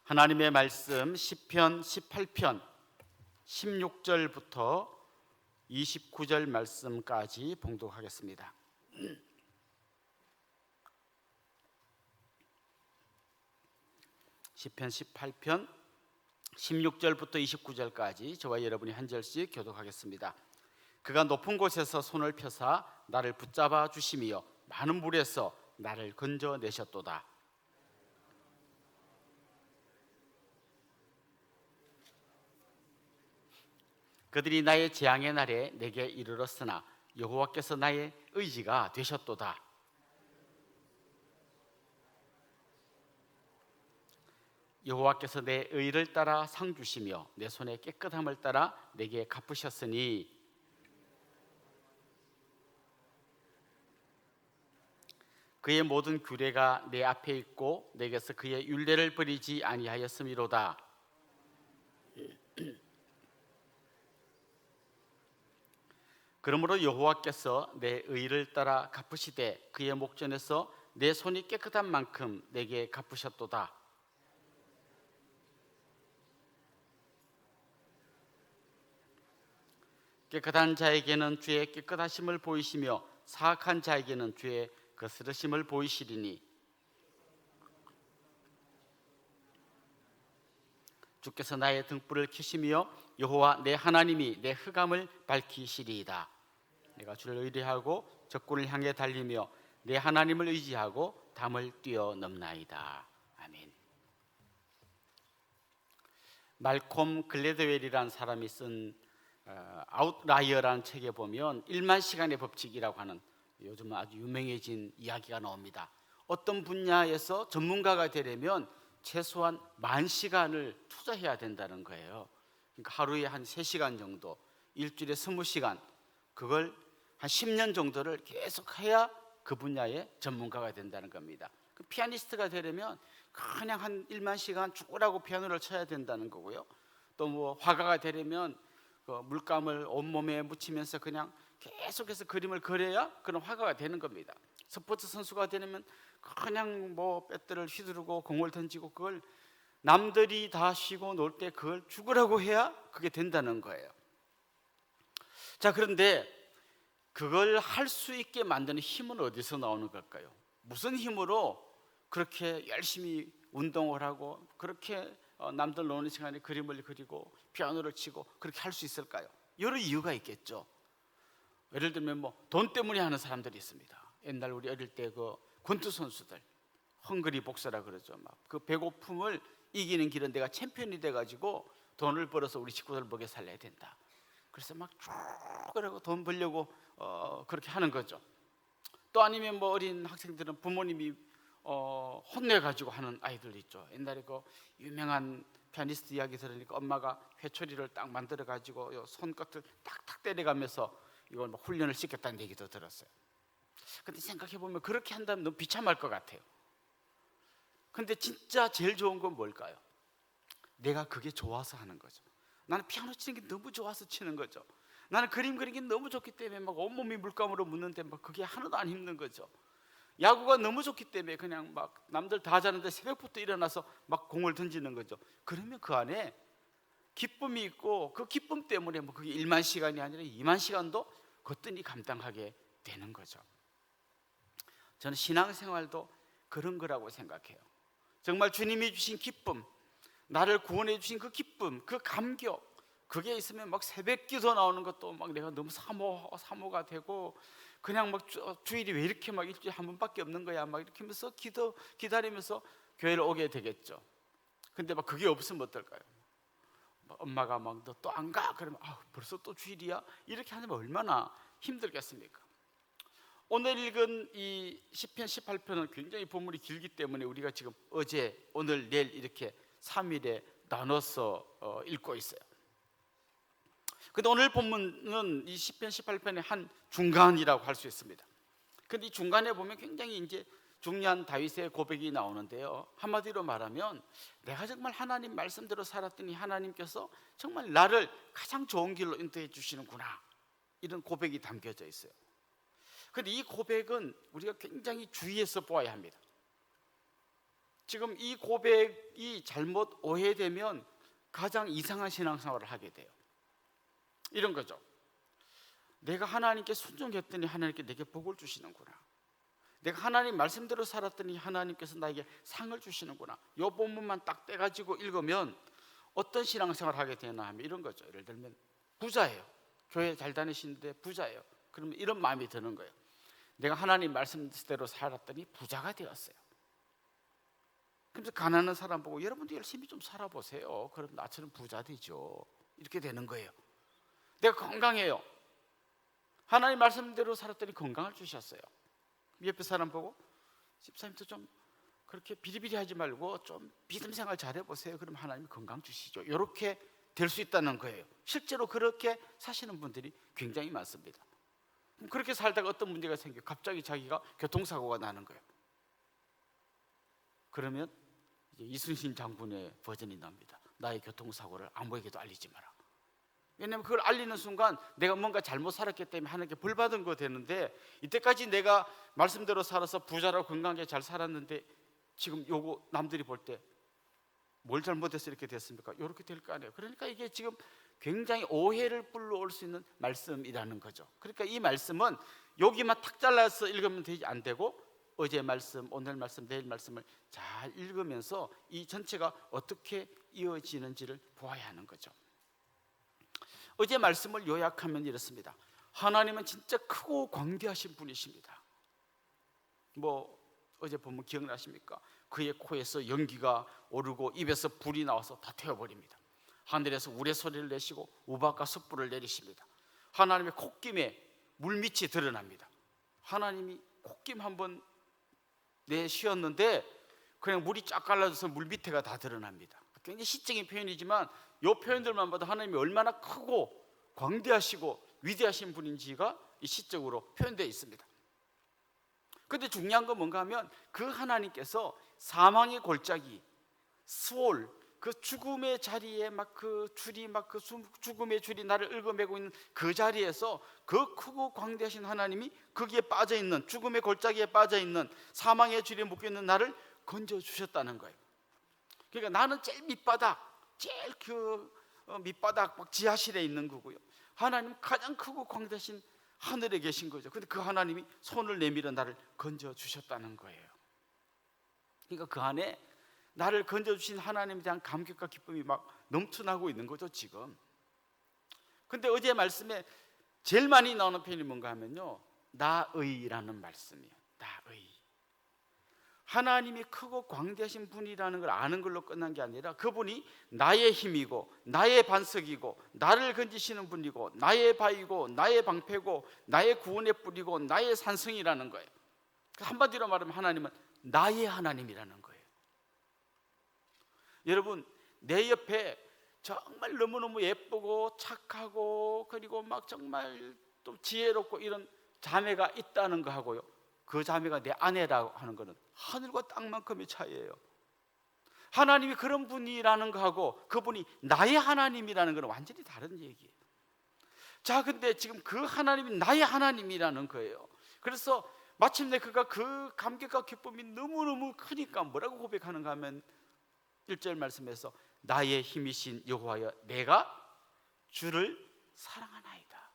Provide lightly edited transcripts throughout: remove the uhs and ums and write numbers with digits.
하나님의 말씀 시편 18편 16절부터 29절 말씀까지 봉독하겠습니다. 시편 18편 16절부터 29절까지 저와 여러분이 한 절씩 교독하겠습니다. 그가 높은 곳에서 손을 펴사 나를 붙잡아 주시며 많은 물에서 나를 건져내셨도다. 그들이 나의 재앙의 날에 내게 이르렀으나 여호와께서 나의 의지가 되셨도다. 여호와께서 내 의를 따라 상 주시며 내 손의 깨끗함을 따라 내게 갚으셨으니 그의 모든 규례가 내 앞에 있고 내게서 그의 율례를 버리지 아니하였음이로다. 그러므로 여호와께서 내 의를 따라 갚으시되 그의 목전에서 내 손이 깨끗한 만큼 내게 갚으셨도다. 깨끗한 자에게는 주의 깨끗하심을 보이시며 사악한 자에게는 주의 거스르심을 보이시리니 주께서 나의 등불을 켜시며 여호와 내 하나님이 내 흑암을 밝히시리이다. 내가 주를 의뢰하고 적군을 향해 달리며 내 하나님을 의지하고 담을 뛰어넘나이다. 아멘. 말콤 글래드웰이라는 사람이 쓴 아웃라이어라는 책에 보면 1만 시간의 법칙이라고 하는 요즘 아주 유명해진 이야기가 나옵니다. 어떤 분야에서 전문가가 되려면 최소한 10,000시간을 투자해야 된다는 거예요. 그러니까 하루에 한 3시간 정도, 일주일에 20시간, 그걸 한 10년 정도를 계속 해야 그 분야의 전문가가 된다는 겁니다. 그 피아니스트가 되려면 그냥 한 1만 시간 죽으라고 피아노를 쳐야 된다는 거고요. 또 뭐 화가가 되려면 그 물감을 온몸에 묻히면서 그냥 계속해서 그림을 그려야 그런 화가가 되는 겁니다. 스포츠 선수가 되려면 그냥 뭐 배트를 휘두르고 공을 던지고 그걸 남들이 다 쉬고 놀 때 그걸 죽으라고 해야 그게 된다는 거예요. 자, 그런데 그걸 할 수 있게 만드는 힘은 어디서 나오는 걸까요? 무슨 힘으로 그렇게 열심히 운동을 하고 그렇게 남들 노는 시간에 그림을 그리고 피아노를 치고 그렇게 할 수 있을까요? 여러 이유가 있겠죠. 예를 들면 뭐 돈 때문에 하는 사람들이 있습니다. 옛날 우리 어릴 때 그 권투 선수들 헝그리 복서라 그러죠. 막 그 배고픔을 이기는 길은 내가 챔피언이 돼가지고 돈을 벌어서 우리 식구들 먹여 살려야 된다. 그래서 막 쭉 그러고 돈 벌려고 그렇게 하는 거죠. 또 아니면 뭐 어린 학생들은 부모님이 혼내가지고 하는 아이들도 있죠. 옛날에 그 유명한 피아니스트 이야기 들으니까 엄마가 회초리를 딱 만들어가지고 손끝을 탁탁 때려가면서 이걸 막 훈련을 시켰다는 얘기도 들었어요. 근데 생각해보면 그렇게 한다면 너무 비참할 것 같아요. 근데 진짜 제일 좋은 건 뭘까요? 내가 그게 좋아서 하는 거죠. 나는 피아노 치는 게 너무 좋아서 치는 거죠. 나는 그림 그리는 게 너무 좋기 때문에 막 온몸이 물감으로 묻는데 막 그게 하나도 안 힘든 거죠. 야구가 너무 좋기 때문에 그냥 막 남들 다 자는데 새벽부터 일어나서 막 공을 던지는 거죠. 그러면 그 안에 기쁨이 있고 그 기쁨 때문에 뭐 그게 1만 시간이 아니라 2만 시간도 거뜬히 감당하게 되는 거죠. 저는 신앙생활도 그런 거라고 생각해요. 정말 주님이 주신 기쁨, 나를 구원해 주신 그 기쁨, 그 감격, 그게 있으면 막 새벽 기도 나오는 것도 막 내가 너무 사모가 되고 그냥 막 주일이 왜 이렇게 막 일주일에 한 번밖에 없는 거야 막 이렇게 하면서 기다리면서 교회를 오게 되겠죠. 근데 막 그게 없으면 어떨까요? 엄마가 막 너 또 안 가? 그러면 벌써 또 주일이야? 이렇게 하면 얼마나 힘들겠습니까? 오늘 읽은 이 시편 18편은 굉장히 본문이 길기 때문에 우리가 지금 어제, 오늘, 내일 이렇게 3일에 나눠서 읽고 있어요. 근데 오늘 본문은 이 시편 18편의 한 중간이라고 할 수 있습니다. 근데 이 중간에 보면 굉장히 이제 중요한 다윗의 고백이 나오는데요. 한마디로 말하면 내가 정말 하나님 말씀대로 살았더니 하나님께서 정말 나를 가장 좋은 길로 인도해 주시는구나, 이런 고백이 담겨져 있어요. 그런데 이 고백은 우리가 굉장히 주의해서 보아야 합니다. 지금 이 고백이 잘못 오해되면 가장 이상한 신앙생활을 하게 돼요. 이런 거죠. 내가 하나님께 순종했더니 하나님께 내게 복을 주시는구나. 내가 하나님 말씀대로 살았더니 하나님께서 나에게 상을 주시는구나. 이 본문만 딱 떼가지고 읽으면 어떤 신앙생활을 하게 되나 하면 이런 거죠. 예를 들면 부자예요. 교회 잘 다니시는데 부자예요. 그러면 이런 마음이 드는 거예요. 내가 하나님 말씀대로 살았더니 부자가 되었어요. 그래서 가난한 사람 보고 여러분도 열심히 좀 살아보세요. 그럼 나처럼 부자 되죠. 이렇게 되는 거예요. 내가 건강해요. 하나님 말씀대로 살았더니 건강을 주셨어요. 옆에 사람 보고 집사님도 좀 그렇게 비리비리하지 말고 좀 믿음 생활 잘해보세요. 그럼 하나님이 건강 주시죠. 이렇게 될 수 있다는 거예요. 실제로 그렇게 사시는 분들이 굉장히 많습니다. 그렇게 살다가 어떤 문제가 생겨요. 갑자기 자기가 교통사고가 나는 거예요. 그러면 이제 이순신 장군의 버전이 납니다. 나의 교통사고를 아무에게도 알리지 마라. 왜냐하면 그걸 알리는 순간 내가 뭔가 잘못 살았기 때문에 하나님께 벌 받은 거 되는데, 이때까지 내가 말씀대로 살아서 부자라고 건강하게 잘 살았는데 지금 요거 남들이 볼 때 뭘 잘못해서 이렇게 됐습니까? 이렇게 될 거 아니에요. 그러니까 이게 지금 굉장히 오해를 불러올 수 있는 말씀이라는 거죠. 그러니까 이 말씀은 여기만 탁 잘라서 읽으면 안 되고 어제 말씀, 오늘 말씀, 내일 말씀을 잘 읽으면서 이 전체가 어떻게 이어지는지를 보아야 하는 거죠. 어제 말씀을 요약하면 이렇습니다. 하나님은 진짜 크고 광대하신 분이십니다. 어제 보면 기억나십니까? 그의 코에서 연기가 오르고 입에서 불이 나와서 다 태워버립니다. 하늘에서 우레소리를 내시고 우박과 숯불을 내리십니다. 하나님의 콧김에 물밑이 드러납니다. 하나님이 콧김 한번 내쉬었는데 그냥 물이 쫙 갈라져서 물밑에가 다 드러납니다. 굉장히 시적인 표현이지만 이 표현들만 봐도 하나님이 얼마나 크고 광대하시고 위대하신 분인지가 이 시적으로 표현되어 있습니다. 그런데 중요한 건 뭔가 하면 그 하나님께서 사망의 골짜기, 스올, 그 죽음의 자리에 죽음의 줄이 나를 얽어매고 있는 그 자리에서 그 크고 광대하신 하나님이 거기에 빠져있는, 죽음의 골짜기에 빠져있는, 사망의 줄에 묶여있는 나를 건져주셨다는 거예요. 그러니까 나는 제일 밑바닥, 제일 밑바닥 막 지하실에 있는 거고요. 하나님 가장 크고 광대하신 하늘에 계신 거죠. 근데 그 하나님이 손을 내밀어 나를 건져주셨다는 거예요. 그러니까 그 안에 나를 건져주신 하나님에 대한 감격과 기쁨이 막 넘쳐나고 있는 거죠 지금. 근데 어제 말씀에 제일 많이 나오는 표현이 뭔가 하면요, 나의라는 말씀이에요. 나의. 하나님이 크고 광대하신 분이라는 걸 아는 걸로 끝난 게 아니라 그분이 나의 힘이고 나의 반석이고 나를 건지시는 분이고 나의 바위고 나의 방패고 나의 구원의 뿌리고 나의 산성이라는 거예요. 한마디로 말하면 하나님은 나의 하나님이라는 거예요. 여러분, 내 옆에 정말 너무너무 예쁘고 착하고 그리고 막 정말 또 지혜롭고 이런 자매가 있다는 거 하고요, 그 자매가 내 아내라고 하는 것은 하늘과 땅만큼의 차이예요. 하나님이 그런 분이라는 거하고 그분이 나의 하나님이라는 것은 완전히 다른 얘기예요. 자, 근데 지금 그 하나님이 나의 하나님이라는 거예요. 그래서 마침내 그가 그 감격과 기쁨이 너무너무 크니까 뭐라고 고백하는가 하면 1절 말씀에서 나의 힘이신 여호와여 내가 주를 사랑하나이다.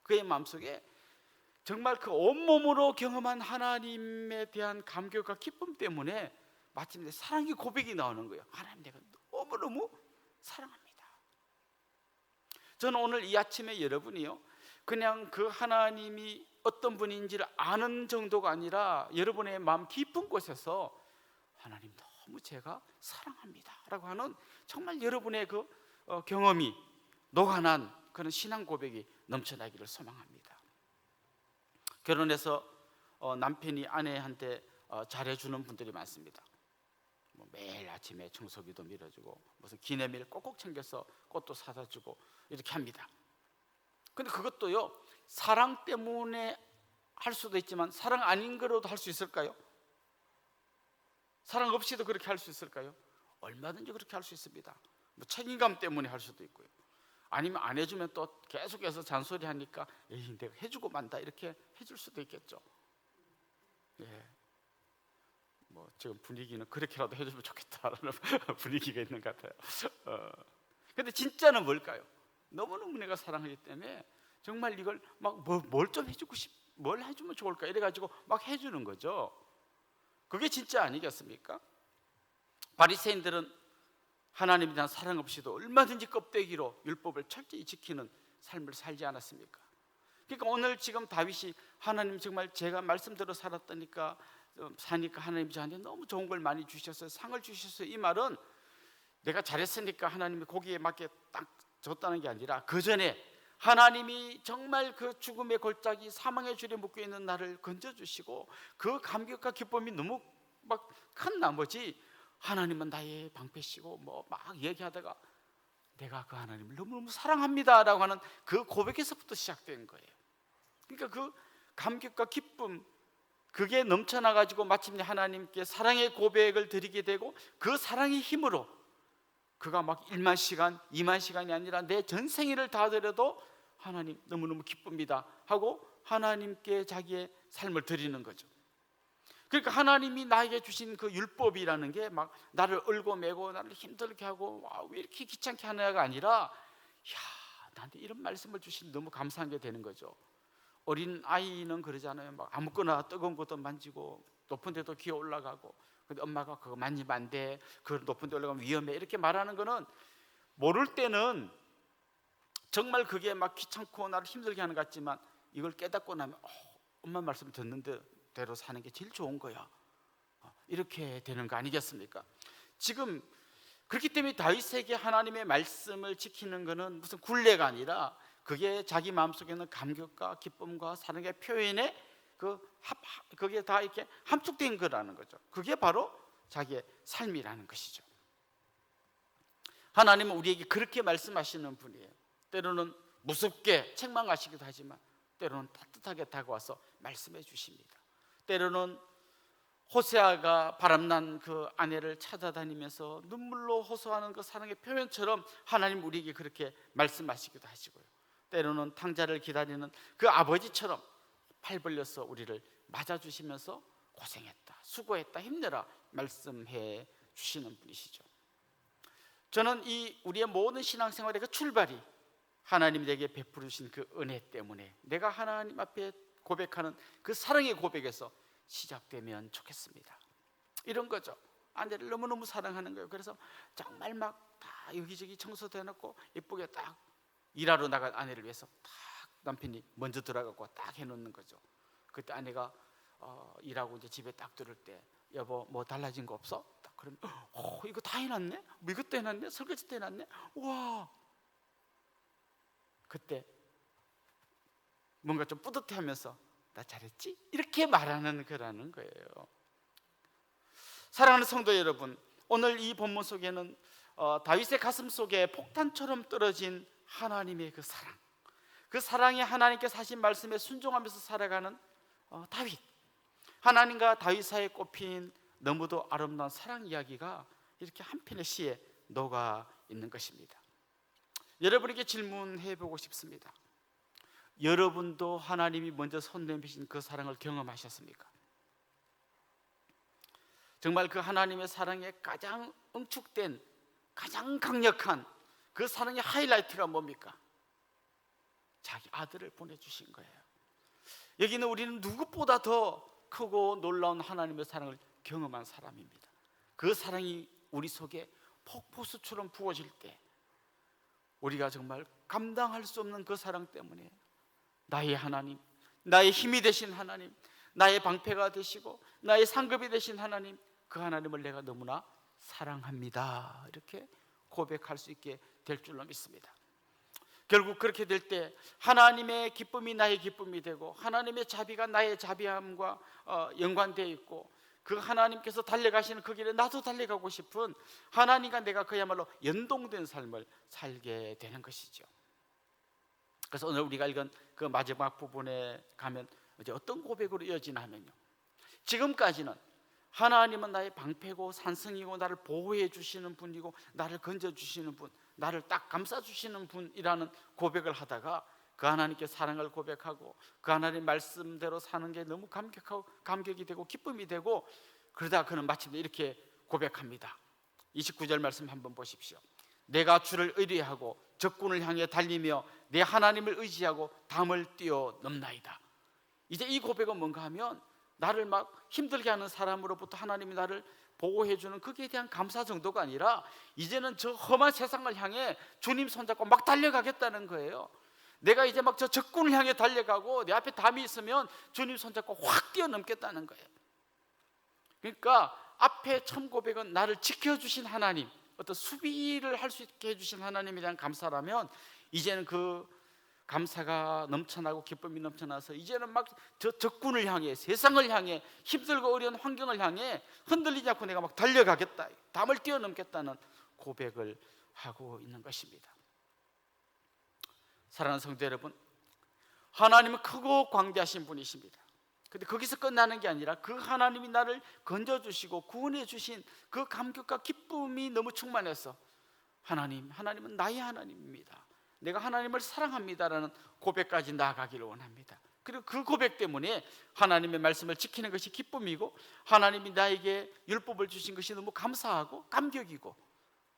그의 마음속에 정말 그 온몸으로 경험한 하나님에 대한 감격과 기쁨 때문에 마침내 사랑의 고백이 나오는 거예요. 하나님, 내가 너무너무 사랑합니다. 저는 오늘 이 아침에 여러분이요, 그냥 그 하나님이 어떤 분인지를 아는 정도가 아니라 여러분의 마음 깊은 곳에서 하나님 너무 제가 사랑합니다 라고 하는 정말 여러분의 그 경험이 녹아난 그런 신앙 고백이 넘쳐나기를 소망합니다. 결혼해서 남편이 아내한테 잘해주는 분들이 많습니다. 매일 아침에 청소기도 밀어주고 무슨 기념일 꼭꼭 챙겨서 꽃도 사다 주고 이렇게 합니다. 근데 그것도요, 사랑 때문에 할 수도 있지만 사랑 아닌 거로도 할 수 있을까요? 사랑 없이도 그렇게 할 수 있을까요? 얼마든지 그렇게 할 수 있습니다. 책임감 때문에 할 수도 있고요, 아니면 안 해주면 또 계속해서 잔소리하니까 에이, 내가 해주고 만다 이렇게 해줄 수도 있겠죠. 예. 뭐 지금 분위기는 그렇게라도 해주면 좋겠다라는 분위기가 있는 것 같아요. 근데 진짜는 뭘까요? 너무너무 내가 사랑하기 때문에 정말 이걸 막 뭘 좀 해주고 뭘 해주면 좋을까 이래가지고 막 해주는 거죠. 그게 진짜 아니겠습니까? 바리새인들은 하나님에 대한 사랑 없이도 얼마든지 껍데기로 율법을 철저히 지키는 삶을 살지 않았습니까? 그러니까 오늘 지금 다윗이 하나님 정말 제가 말씀대로 살았다니까 사니까 하나님 저한테 너무 좋은 걸 많이 주셨어요, 상을 주셨어요, 이 말은 내가 잘했으니까 하나님이 거기에 맞게 딱 줬다는 게 아니라 그 전에 하나님이 정말 그 죽음의 골짜기 사망의 줄에 묶여 있는 나를 건져주시고 그 감격과 기쁨이 너무 막 큰 나머지 하나님은 나의 방패시고 뭐 막 얘기하다가 내가 그 하나님을 너무너무 사랑합니다라고 하는 그 고백에서부터 시작된 거예요. 그러니까 그 감격과 기쁨 그게 넘쳐나가지고 마침내 하나님께 사랑의 고백을 드리게 되고 그 사랑의 힘으로 그가 막 1만 시간, 2만 시간이 아니라 내 전생일을 다 드려도 하나님 너무너무 기쁩니다 하고 하나님께 자기의 삶을 드리는 거죠. 그러니까 하나님이 나에게 주신 그 율법이라는 게 막 나를 얼고 매고 나를 힘들게 하고 왜 이렇게 귀찮게 하냐가 아니라 나한테 이런 말씀을 주신 너무 감사한 게 되는 거죠. 어린 아이는 그러잖아요. 막 아무거나 뜨거운 것도 만지고 높은 데도 기어 올라가고 근데 엄마가 그거 만지면 안 돼, 그 높은 데 올라가면 위험해 이렇게 말하는 거는 모를 때는 정말 그게 막 귀찮고 나를 힘들게 하는 것 같지만 이걸 깨닫고 나면 엄마 말씀 듣는 대로 사는 게 제일 좋은 거야, 이렇게 되는 거 아니겠습니까? 지금 그렇기 때문에 다윗에게 하나님의 말씀을 지키는 것은 무슨 굴레가 아니라 그게 자기 마음속에 있는 감격과 기쁨과 사랑의 표현에 그게 다 이렇게 함축된 거라는 거죠. 그게 바로 자기의 삶이라는 것이죠. 하나님은 우리에게 그렇게 말씀하시는 분이에요. 때로는 무섭게 책망하시기도 하지만 때로는 따뜻하게 다가와서 말씀해 주십니다. 때로는 호세아가 바람난 그 아내를 찾아다니면서 눈물로 호소하는 그 사랑의 표현처럼 하나님 우리에게 그렇게 말씀하시기도 하시고요. 때로는 탕자를 기다리는 그 아버지처럼 팔 벌려서 우리를 맞아주시면서 고생했다, 수고했다, 힘내라 말씀해 주시는 분이시죠. 저는 이 우리의 모든 신앙생활의 그 출발이 하나님이 내게 베풀어 주신 그 은혜 때문에 내가 하나님 앞에 고백하는 그 사랑의 고백에서 시작되면 좋겠습니다. 이런 거죠. 아내를 너무너무 사랑하는 거예요. 그래서 정말 막 다 여기저기 청소도 해놓고 예쁘게 딱 일하러 나간 아내를 위해서 딱 남편이 먼저 들어가고 딱 해놓는 거죠. 그때 아내가 일하고 이제 집에 딱 들을 때 여보 뭐 달라진 거 없어? 딱 그러면 이거 다 해놨네? 뭐 이것도 해놨네? 설거지도 해놨네? 와, 그때 뭔가 좀 뿌듯해하면서 나 잘했지? 이렇게 말하는 거라는 거예요. 사랑하는 성도 여러분, 오늘 이 본문 속에는 다윗의 가슴 속에 폭탄처럼 떨어진 하나님의 그 사랑, 그 사랑이 하나님께 하신 말씀에 순종하면서 살아가는 다윗, 하나님과 다윗 사이에 꼽힌 너무도 아름다운 사랑 이야기가 이렇게 한 편의 시에 녹아 있는 것입니다. 여러분에게 질문해 보고 싶습니다. 여러분도 하나님이 먼저 손 내미신 그 사랑을 경험하셨습니까? 정말 그 하나님의 사랑에 가장 응축된 가장 강력한 그 사랑의 하이라이트가 뭡니까? 자기 아들을 보내주신 거예요. 여기는 우리는 누구보다 더 크고 놀라운 하나님의 사랑을 경험한 사람입니다. 그 사랑이 우리 속에 폭포수처럼 부어질 때 우리가 정말 감당할 수 없는 그 사랑 때문에 나의 하나님, 나의 힘이 되신 하나님, 나의 방패가 되시고 나의 상급이 되신 하나님, 그 하나님을 내가 너무나 사랑합니다, 이렇게 고백할 수 있게 될 줄로 믿습니다. 결국 그렇게 될 때 하나님의 기쁨이 나의 기쁨이 되고 하나님의 자비가 나의 자비함과 연관되어 있고 그 하나님께서 달려가시는 그 길에 나도 달려가고 싶은 하나님과 내가 그야말로 연동된 삶을 살게 되는 것이죠. 그래서 오늘 우리가 읽은 그 마지막 부분에 가면 이제 어떤 고백으로 이어지나 하면요, 지금까지는 하나님은 나의 방패고 산성이고 나를 보호해 주시는 분이고 나를 건져 주시는 분, 나를 딱 감싸 주시는 분이라는 고백을 하다가 그 하나님께 사랑을 고백하고 그 하나님 말씀대로 사는 게 너무 감격이 되고 기쁨이 되고 그러다 그는 마침내 이렇게 고백합니다. 29절 말씀 한번 보십시오. 내가 주를 의뢰하고 적군을 향해 달리며 내 하나님을 의지하고 담을 뛰어넘나이다. 이제 이 고백은 뭔가 하면 나를 막 힘들게 하는 사람으로부터 하나님이 나를 보호해 주는 거기에 대한 감사 정도가 아니라 이제는 저 험한 세상을 향해 주님 손잡고 막 달려가겠다는 거예요. 내가 이제 막 저 적군을 향해 달려가고 내 앞에 담이 있으면 주님 손잡고 확 뛰어넘겠다는 거예요. 그러니까 앞에 첫 고백은 나를 지켜주신 하나님, 어떤 수비를 할 수 있게 해주신 하나님에 대한 감사라면, 이제는 그 감사가 넘쳐나고 기쁨이 넘쳐나서 이제는 막 저 적군을 향해, 세상을 향해, 힘들고 어려운 환경을 향해 흔들리지 않고 내가 막 달려가겠다, 담을 뛰어넘겠다는 고백을 하고 있는 것입니다. 사랑하는 성도 여러분, 하나님은 크고 광대하신 분이십니다. 근데 거기서 끝나는 게 아니라 그 하나님이 나를 건져주시고 구원해 주신 그 감격과 기쁨이 너무 충만해서 하나님은 나의 하나님입니다, 내가 하나님을 사랑합니다라는 고백까지 나아가기를 원합니다. 그리고 그 고백 때문에 하나님의 말씀을 지키는 것이 기쁨이고, 하나님이 나에게 율법을 주신 것이 너무 감사하고 감격이고,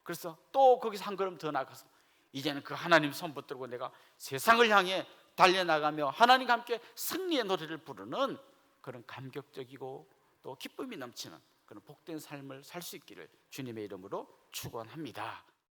그래서 또 거기서 한 걸음 더 나가서 이제는 그 하나님 손 붙들고 내가 세상을 향해 달려나가며 하나님과 함께 승리의 노래를 부르는 그런 감격적이고 또 기쁨이 넘치는 그런 복된 삶을 살 수 있기를 주님의 이름으로 축원합니다.